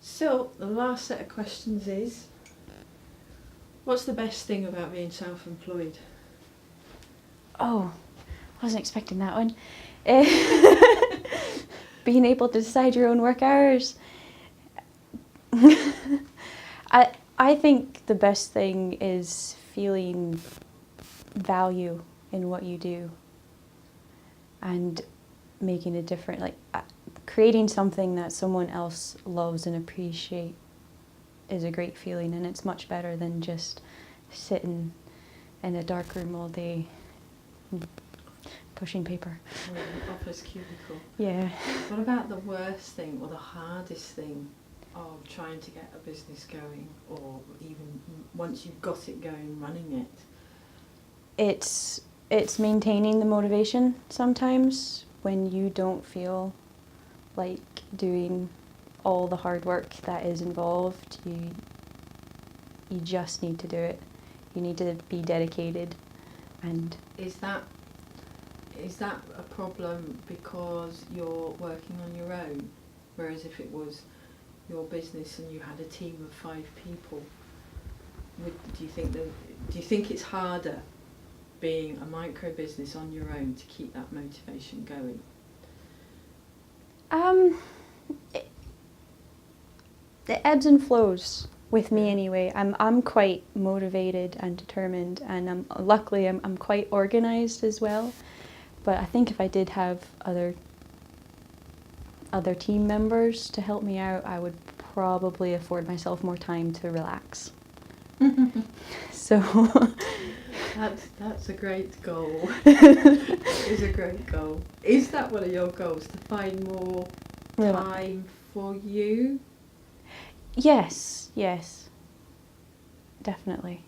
So the last set of questions is, what's the best thing about being self-employed? Oh, I wasn't expecting that one. Being able to decide your own work hours. I think the best thing is feeling value in what you do and making a difference, like creating something that someone else loves and appreciates is a great feeling, and it's much better than just sitting in a dark room all day pushing paper. Or an office cubicle. Yeah. What about the worst thing or the hardest thing of trying to get a business going, or even once you've got it going, running it? It's maintaining the motivation sometimes when you don't feel like doing all the hard work that is involved. You just need to do it. You need to be dedicated. And Is that a problem because you're working on your own? Whereas if it was your business and you had a team of 5 people, do you think it's harder being a micro business on your own to keep that motivation going? It ebbs and flows with me anyway. I'm quite motivated and determined, and luckily I'm quite organised as well. But I think if I did have other team members to help me out, I would probably afford myself more time to relax. So that's a great goal. It is a great goal. Is that one of your goals, to find more time for you? Yes, definitely.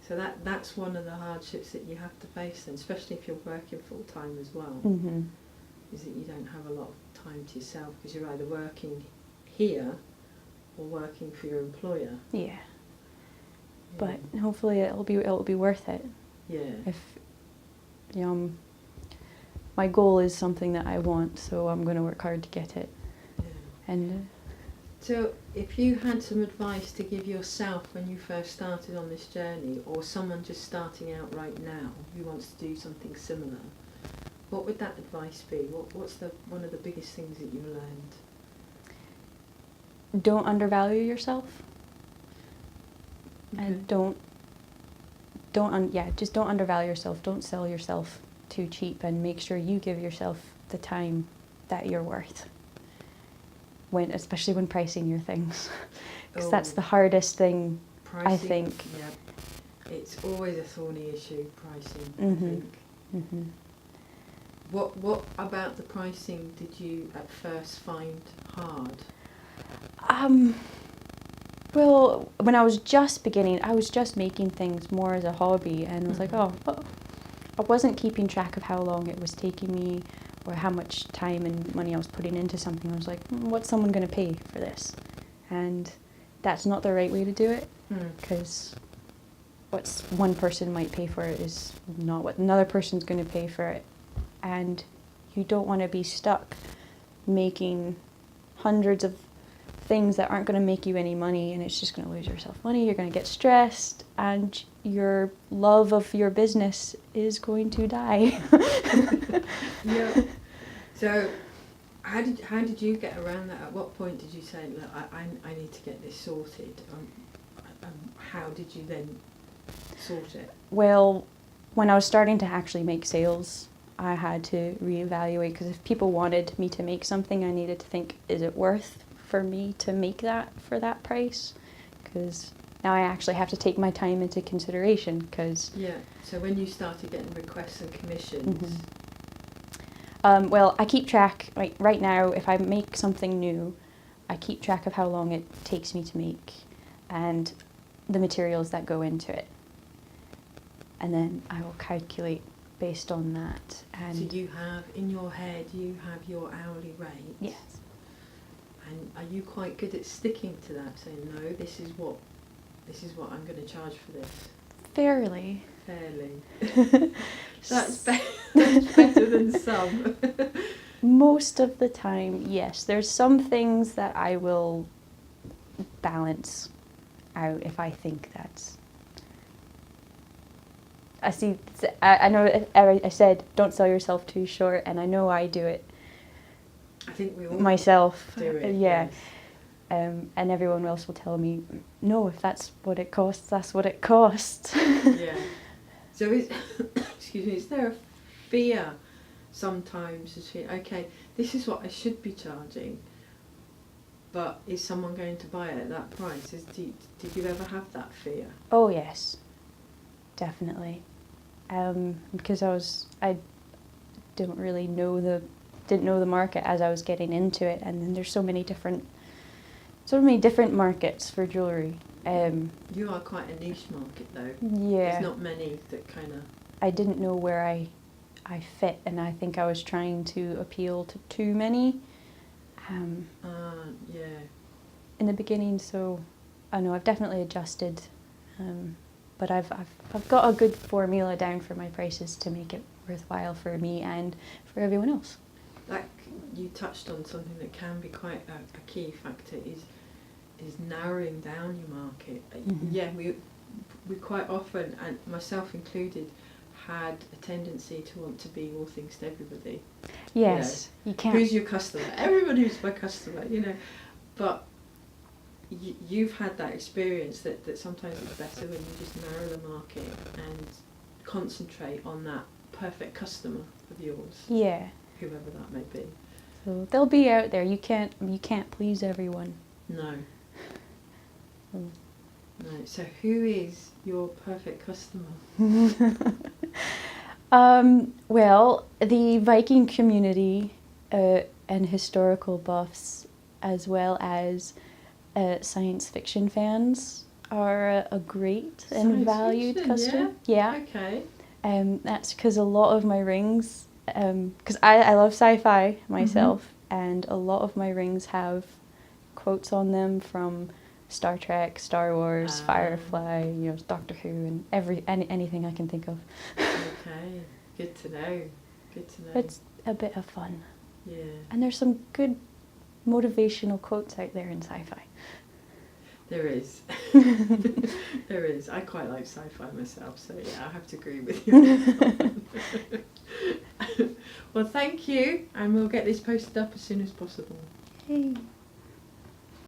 So that's one of the hardships that you have to face then, especially if you're working full time as well. Mm-hmm. Is that you don't have a lot of time to yourself because you're either working here or working for your employer. Yeah. But hopefully it'll be worth it. Yeah. If my goal is something that I want, so I'm going to work hard to get it. Yeah. And so if you had some advice to give yourself when you first started on this journey, or someone just starting out right now who wants to do something similar, what would that advice be? What's one of the biggest things that you've learned? don't undervalue yourself. Okay. And just don't undervalue yourself. Don't sell yourself too cheap, and make sure you give yourself the time that you're worth. Especially when pricing your things, because that's the hardest thing. Pricing, I think. Yeah, it's always a thorny issue, pricing. Mm-hmm. I think. Mm-hmm. What about the pricing did you at first find hard? Well, when I was just beginning, I was just making things more as a hobby, and was like, I wasn't keeping track of how long it was taking me, or how much time and money I was putting into something. I was like, what's someone going to pay for this? And that's not the right way to do it, because what one person might pay for it is not what another person's going to pay for it. And you don't want to be stuck making hundreds of things that aren't going to make you any money, and it's just going to lose yourself money. You're going to get stressed, and your love of your business is going to die. Yeah. So how did you get around that? At what point did you say, look, I need to get this sorted? How did you then sort it? Well, when I was starting to actually make sales, I had to reevaluate, because if people wanted me to make something, I needed to think, is it worth for me to make that for that price? Because now I actually have to take my time into consideration. Because so when you started getting requests and commissions, well, I keep track. Right now, if I make something new, I keep track of how long it takes me to make and the materials that go into it, and then I will calculate based on that. And so you have in your head, you have your hourly rate. Yes. And are you quite good at sticking to that, saying, no, this is what I'm going to charge for this? Fairly. That's better than some. Most of the time, yes. There's some things that I will balance out if I think that's... I know I said don't sell yourself too short, and I know I do it. I think we all myself. do it. Yeah. Yes. And everyone else will tell me, no, if that's what it costs, that's what it costs. Yeah. So is there a fear sometimes between, okay, this is what I should be charging, but is someone going to buy it at that price? Did you ever have that fear? Oh yes, definitely. Because I didn't really know the market as I was getting into it, and then there's so many different markets for jewellery. You are quite a niche market though. Yeah. There's not many that kind of... I didn't know where I fit, and I think I was trying to appeal to too many. Yeah. In the beginning, so I know I've definitely adjusted, but I've got a good formula down for my prices to make it worthwhile for me and for everyone else. Like you touched on something that can be quite a key factor is narrowing down your market. Mm-hmm. Yeah, we quite often, and myself included, had a tendency to want to be all things to everybody. Yes, you can't. Who's your customer? Everybody who's my customer, But you've had that experience that sometimes it's better when you just narrow the market and concentrate on that perfect customer of yours. Yeah. Whoever that may be. So they'll be out there. You can't please everyone. No. Mm. No. So who is your perfect customer? Well, the Viking community and historical buffs, as well as science fiction fans, are a great and valued customer. Yeah. Okay. That's because a lot of my rings, because I love sci-fi myself, and a lot of my rings have quotes on them from Star Trek, Star Wars, Firefly, Doctor Who, and anything I can think of. Okay, good to know. Good to know. It's a bit of fun. Yeah. And there's some good motivational quotes out there in sci-fi. There is. There is. I quite like sci-fi myself, so yeah, I have to agree with you. Well, thank you, and we'll get this posted up as soon as possible. Hey.